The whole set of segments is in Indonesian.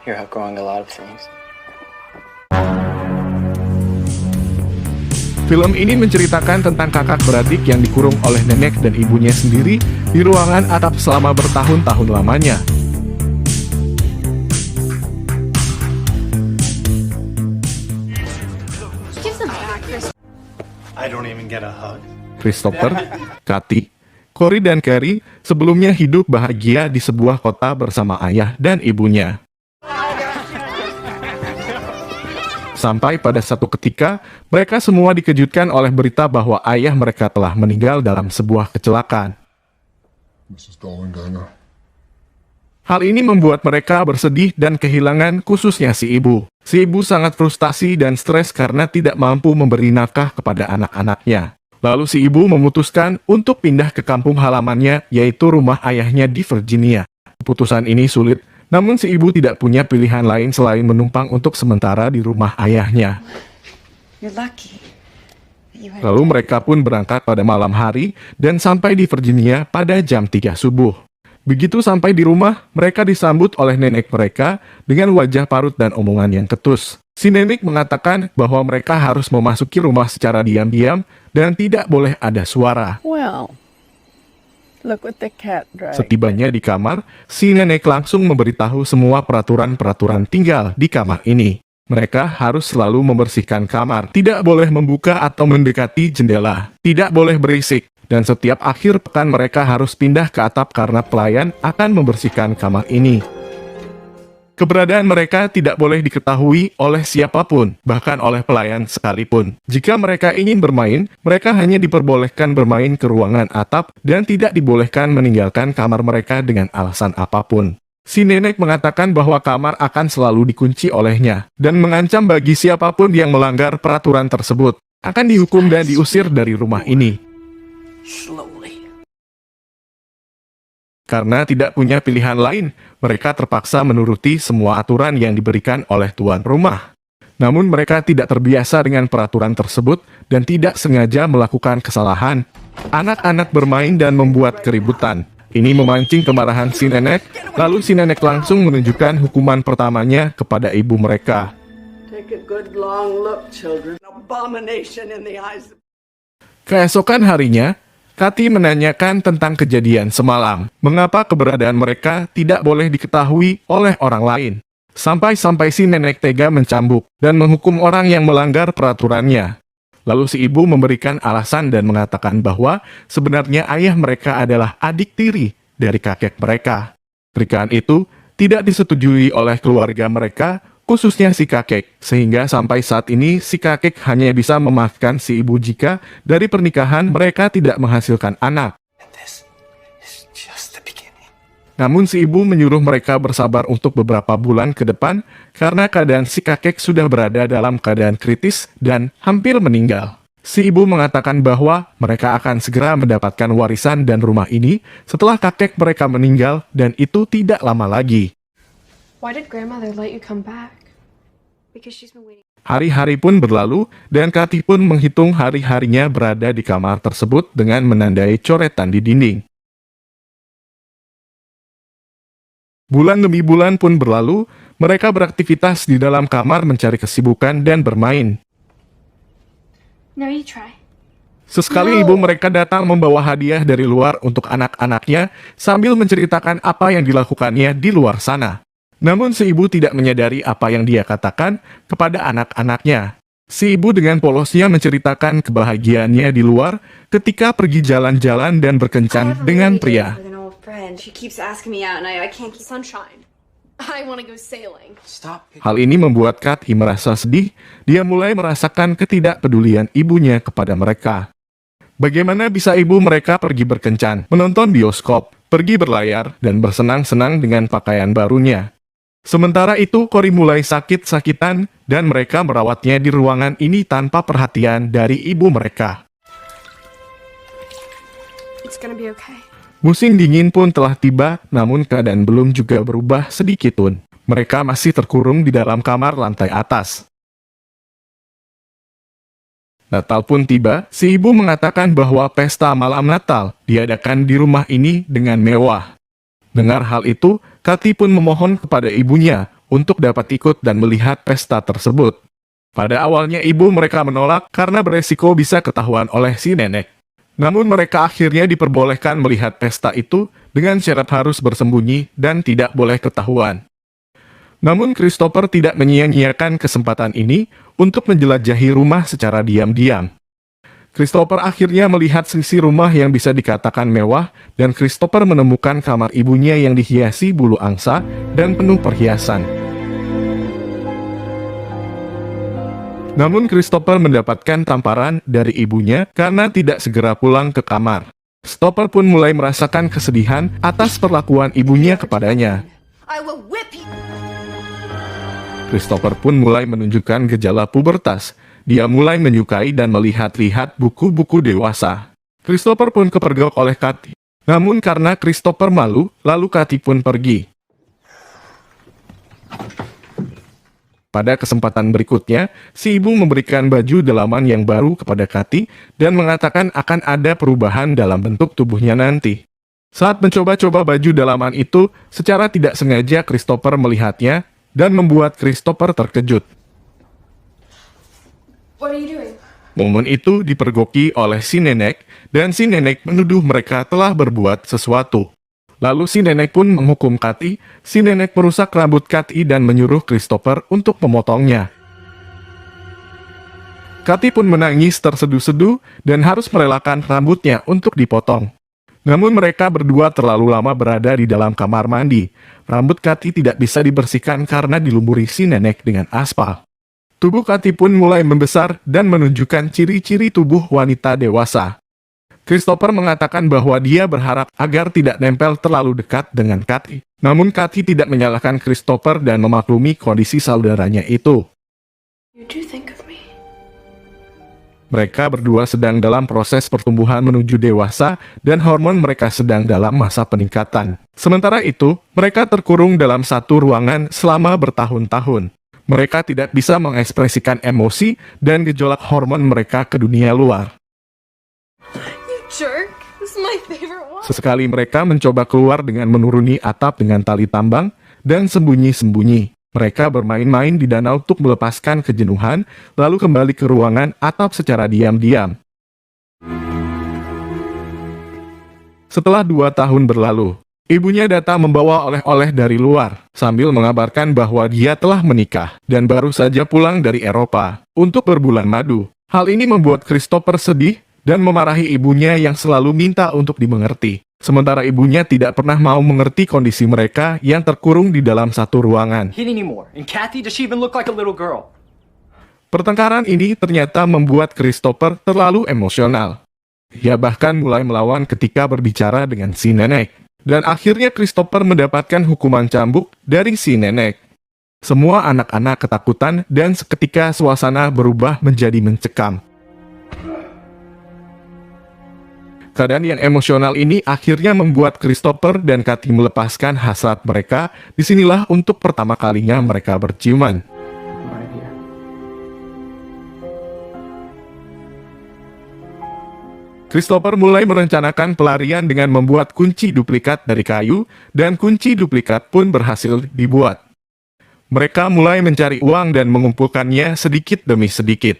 You're outgrowing a lot of things. Film ini menceritakan tentang kakak beradik yang dikurung oleh nenek dan ibunya sendiri di ruangan atap selama bertahun-tahun lamanya. I don't even get a hug. Christopher, Kathy, Corey dan Carrie sebelumnya hidup bahagia di sebuah kota bersama ayah dan ibunya. Sampai pada satu ketika, mereka semua dikejutkan oleh berita bahwa ayah mereka telah meninggal dalam sebuah kecelakaan. Mrs. Dollenganga. Hal ini membuat mereka bersedih dan kehilangan khususnya si ibu. Si ibu sangat frustasi dan stres karena tidak mampu memberi nafkah kepada anak-anaknya. Lalu si ibu memutuskan untuk pindah ke kampung halamannya, yaitu rumah ayahnya di Virginia. Keputusan ini sulit, namun si ibu tidak punya pilihan lain selain menumpang untuk sementara di rumah ayahnya. You're lucky. Lalu mereka pun berangkat pada malam hari dan sampai di Virginia pada jam 3 subuh. Begitu sampai di rumah, mereka disambut oleh nenek mereka dengan wajah parut dan omongan yang ketus. Si nenek mengatakan bahwa mereka harus memasuki rumah secara diam-diam dan tidak boleh ada suara. Well, look what the cat dragged. Setibanya di kamar, si nenek langsung memberitahu semua peraturan-peraturan tinggal di kamar ini. Mereka harus selalu membersihkan kamar, tidak boleh membuka atau mendekati jendela, tidak boleh berisik, dan setiap akhir pekan mereka harus pindah ke atap karena pelayan akan membersihkan kamar ini. Keberadaan mereka tidak boleh diketahui oleh siapapun, bahkan oleh pelayan sekalipun. Jika mereka ingin bermain, mereka hanya diperbolehkan bermain ke ruangan atap dan tidak dibolehkan meninggalkan kamar mereka dengan alasan apapun. Si nenek mengatakan bahwa kamar akan selalu dikunci olehnya, dan mengancam bagi siapapun yang melanggar peraturan tersebut, akan dihukum dan diusir dari rumah ini. Karena tidak punya pilihan lain, mereka terpaksa menuruti semua aturan yang diberikan oleh tuan rumah. Namun mereka tidak terbiasa dengan peraturan tersebut dan tidak sengaja melakukan kesalahan. Anak-anak bermain dan membuat keributan. Ini memancing kemarahan si nenek, lalu si nenek langsung menunjukkan hukuman pertamanya kepada ibu mereka. Take a good long look, children. Abomination in the eyes of... Keesokan harinya, Kathy menanyakan tentang kejadian semalam. Mengapa keberadaan mereka tidak boleh diketahui oleh orang lain? Sampai-sampai si nenek tega mencambuk dan menghukum orang yang melanggar peraturannya. Lalu si ibu memberikan alasan dan mengatakan bahwa sebenarnya ayah mereka adalah adik tiri dari kakek mereka. Pernikahan itu tidak disetujui oleh keluarga mereka, khususnya si kakek, sehingga sampai saat ini si kakek hanya bisa memaafkan si ibu jika dari pernikahan mereka tidak menghasilkan anak. Namun si ibu menyuruh mereka bersabar untuk beberapa bulan ke depan karena keadaan si kakek sudah berada dalam keadaan kritis dan hampir meninggal. Si ibu mengatakan bahwa mereka akan segera mendapatkan warisan dan rumah ini setelah kakek mereka meninggal dan itu tidak lama lagi. Why did grandmother let you come back? Because she's been waiting. Hari-hari pun berlalu dan Kathy pun menghitung hari-harinya berada di kamar tersebut dengan menandai coretan di dinding. Bulan demi bulan pun berlalu, mereka beraktivitas di dalam kamar mencari kesibukan dan bermain. Now you try. Sesekali ibu mereka datang membawa hadiah dari luar untuk anak-anaknya sambil menceritakan apa yang dilakukannya di luar sana. Namun si ibu tidak menyadari apa yang dia katakan kepada anak-anaknya. Si ibu dengan polosnya menceritakan kebahagiaannya di luar ketika pergi jalan-jalan dan berkencan dengan pria. She keeps asking me out and I can't keep... Sunshine. I want to go sailing. Stop. Hal ini membuat Kathy merasa sedih. Dia mulai merasakan ketidakpedulian ibunya kepada mereka. Bagaimana bisa ibu mereka pergi berkencan, menonton bioskop, pergi berlayar, dan bersenang-senang dengan pakaian barunya? Sementara itu, Corey mulai sakit-sakitan dan mereka merawatnya di ruangan ini tanpa perhatian dari ibu mereka. It's gonna be okay. Musim dingin pun telah tiba, namun keadaan belum juga berubah sedikitpun. Mereka masih terkurung di dalam kamar lantai atas. Natal pun tiba, si ibu mengatakan bahwa pesta malam Natal diadakan di rumah ini dengan mewah. Dengar hal itu, Kathy pun memohon kepada ibunya untuk dapat ikut dan melihat pesta tersebut. Pada awalnya ibu mereka menolak karena beresiko bisa ketahuan oleh si nenek. Namun mereka akhirnya diperbolehkan melihat pesta itu dengan syarat harus bersembunyi dan tidak boleh ketahuan. Namun Christopher tidak menyia-nyiakan kesempatan ini untuk menjelajahi rumah secara diam-diam. Christopher akhirnya melihat sisi rumah yang bisa dikatakan mewah, dan Christopher menemukan kamar ibunya yang dihiasi bulu angsa dan penuh perhiasan. Namun Christopher mendapatkan tamparan dari ibunya karena tidak segera pulang ke kamar. Christopher pun mulai merasakan kesedihan atas perlakuan ibunya kepadanya. I will whip you. Christopher pun mulai menunjukkan gejala pubertas. Dia mulai menyukai dan melihat-lihat buku-buku dewasa. Christopher pun kepergok oleh Kathy. Namun karena Christopher malu, lalu Kathy pun pergi. Pada kesempatan berikutnya, si ibu memberikan baju dalaman yang baru kepada Kathy dan mengatakan akan ada perubahan dalam bentuk tubuhnya nanti. Saat mencoba-coba baju dalaman itu, secara tidak sengaja Christopher melihatnya dan membuat Christopher terkejut. What are you doing? Momen itu dipergoki oleh si nenek, dan si nenek menuduh mereka telah berbuat sesuatu. Lalu si nenek pun menghukum Kathy. Si nenek merusak rambut Kathy dan menyuruh Christopher untuk memotongnya. Kathy pun menangis terseduh-seduh dan harus merelakan rambutnya untuk dipotong. Namun mereka berdua terlalu lama berada di dalam kamar mandi. Rambut Kathy tidak bisa dibersihkan karena dilumuri si nenek dengan aspal. Tubuh Kathy pun mulai membesar dan menunjukkan ciri-ciri tubuh wanita dewasa. Christopher mengatakan bahwa dia berharap agar tidak nempel terlalu dekat dengan Kathy. Namun Kathy tidak menyalahkan Christopher dan memaklumi kondisi saudaranya itu. You do think of me. Mereka berdua sedang dalam proses pertumbuhan menuju dewasa dan hormon mereka sedang dalam masa peningkatan. Sementara itu, mereka terkurung dalam satu ruangan selama bertahun-tahun. Mereka tidak bisa mengekspresikan emosi dan gejolak hormon mereka ke dunia luar. You jerk. This is my favorite one. Sesekali mereka mencoba keluar dengan menuruni atap dengan tali tambang dan sembunyi-sembunyi. Mereka bermain-main di danau untuk melepaskan kejenuhan, lalu kembali ke ruangan atap secara diam-diam. Setelah 2 tahun berlalu, ibunya datang membawa oleh-oleh dari luar, sambil mengabarkan bahwa dia telah menikah dan baru saja pulang dari Eropa untuk berbulan madu. Hal ini membuat Christopher sedih dan memarahi ibunya yang selalu minta untuk dimengerti. Sementara ibunya tidak pernah mau mengerti kondisi mereka yang terkurung di dalam satu ruangan. Hit anymore. And Kathy, does she even look like a little girl? Pertengkaran ini ternyata membuat Christopher terlalu emosional. Dia bahkan mulai melawan ketika berbicara dengan si nenek. Dan akhirnya Christopher mendapatkan hukuman cambuk dari si nenek. Semua anak-anak ketakutan dan seketika suasana berubah menjadi mencekam. Keadaan yang emosional ini akhirnya membuat Christopher dan Kathy melepaskan hasrat mereka. Disinilah untuk pertama kalinya mereka berciuman. Right here. Christopher mulai merencanakan pelarian dengan membuat kunci duplikat dari kayu, dan kunci duplikat pun berhasil dibuat. Mereka mulai mencari uang dan mengumpulkannya sedikit demi sedikit.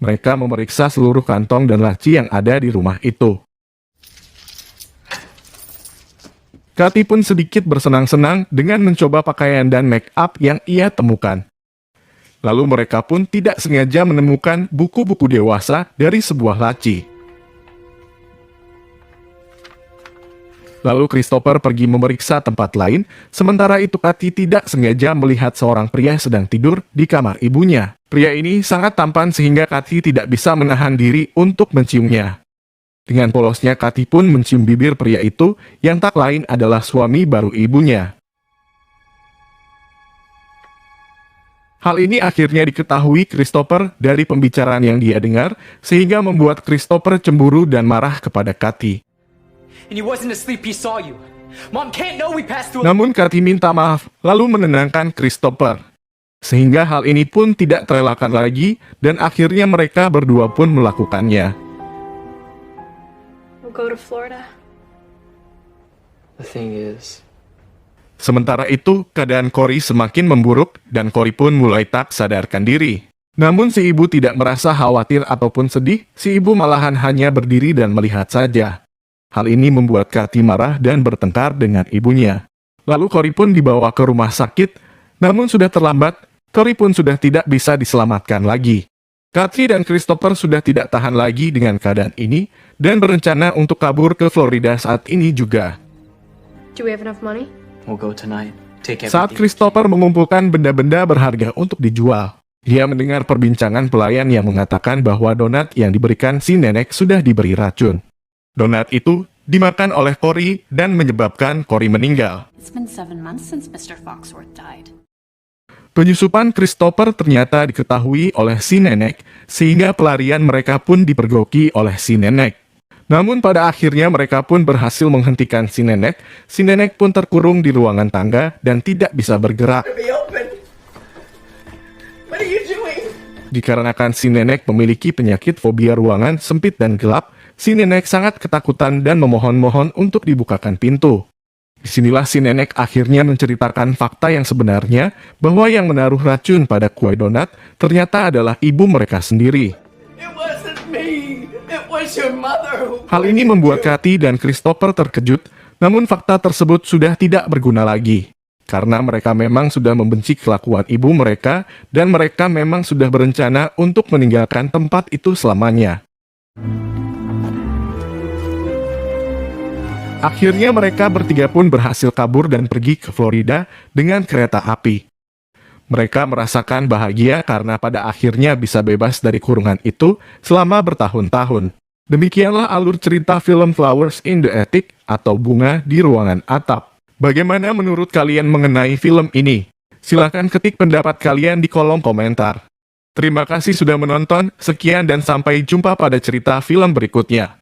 Mereka memeriksa seluruh kantong dan laci yang ada di rumah itu. Kathy pun sedikit bersenang-senang dengan mencoba pakaian dan make up yang ia temukan. Lalu mereka pun tidak sengaja menemukan buku-buku dewasa dari sebuah laci. Lalu Christopher pergi memeriksa tempat lain, sementara itu Kathy tidak sengaja melihat seorang pria sedang tidur di kamar ibunya. Pria ini sangat tampan sehingga Kathy tidak bisa menahan diri untuk menciumnya. Dengan polosnya Kathy pun mencium bibir pria itu yang tak lain adalah suami baru ibunya. Hal ini akhirnya diketahui Christopher dari pembicaraan yang dia dengar, sehingga membuat Christopher cemburu dan marah kepada Kathy. And he wasn't asleep, he saw you. Mom can't know we passed through. Namun Kathy minta maaf, lalu menenangkan Christopher. Sehingga hal ini pun tidak terelakkan lagi, dan akhirnya mereka berdua pun melakukannya. We'll go to Florida. The thing is, Sementara itu, keadaan Cory semakin memburuk dan Cory pun mulai tak sadarkan diri. Namun si ibu tidak merasa khawatir ataupun sedih, si ibu malahan hanya berdiri dan melihat saja. Hal ini membuat Kathy marah dan bertengkar dengan ibunya. Lalu Cory pun dibawa ke rumah sakit, namun sudah terlambat, Cory pun sudah tidak bisa diselamatkan lagi. Kathy dan Christopher sudah tidak tahan lagi dengan keadaan ini, dan berencana untuk kabur ke Florida saat ini juga. Do we have enough money? We'll go tonight. Take Saat everything. Christopher mengumpulkan benda-benda berharga untuk dijual, dia mendengar perbincangan pelayan yang mengatakan bahwa donat yang diberikan si nenek sudah diberi racun. Donat itu dimakan oleh Cory dan menyebabkan Cory meninggal. It's been 7 months since Mr. Foxworth died. Penyusupan Christopher ternyata diketahui oleh si nenek, sehingga pelarian mereka pun dipergoki oleh si nenek. Namun pada akhirnya mereka pun berhasil menghentikan si nenek. Si nenek pun terkurung di ruangan tangga dan tidak bisa bergerak. Be open. What are you doing? Dikarenakan si nenek memiliki penyakit fobia ruangan sempit dan gelap, si nenek sangat ketakutan dan memohon-mohon untuk dibukakan pintu. Disinilah si nenek akhirnya menceritakan fakta yang sebenarnya, bahwa yang menaruh racun pada kue donat ternyata adalah ibu mereka sendiri. It wasn't me. It was your mother who... Hal ini membuat Kathy dan Christopher terkejut, namun fakta tersebut sudah tidak berguna lagi. Karena mereka memang sudah membenci kelakuan ibu mereka, dan mereka memang sudah berencana untuk meninggalkan tempat itu selamanya. Akhirnya mereka bertiga pun berhasil kabur dan pergi ke Florida dengan kereta api. Mereka merasakan bahagia karena pada akhirnya bisa bebas dari kurungan itu selama bertahun-tahun. Demikianlah alur cerita film Flowers in the Attic atau Bunga di Ruangan Atap. Bagaimana menurut kalian mengenai film ini? Silahkan ketik pendapat kalian di kolom komentar. Terima kasih sudah menonton, sekian dan sampai jumpa pada cerita film berikutnya.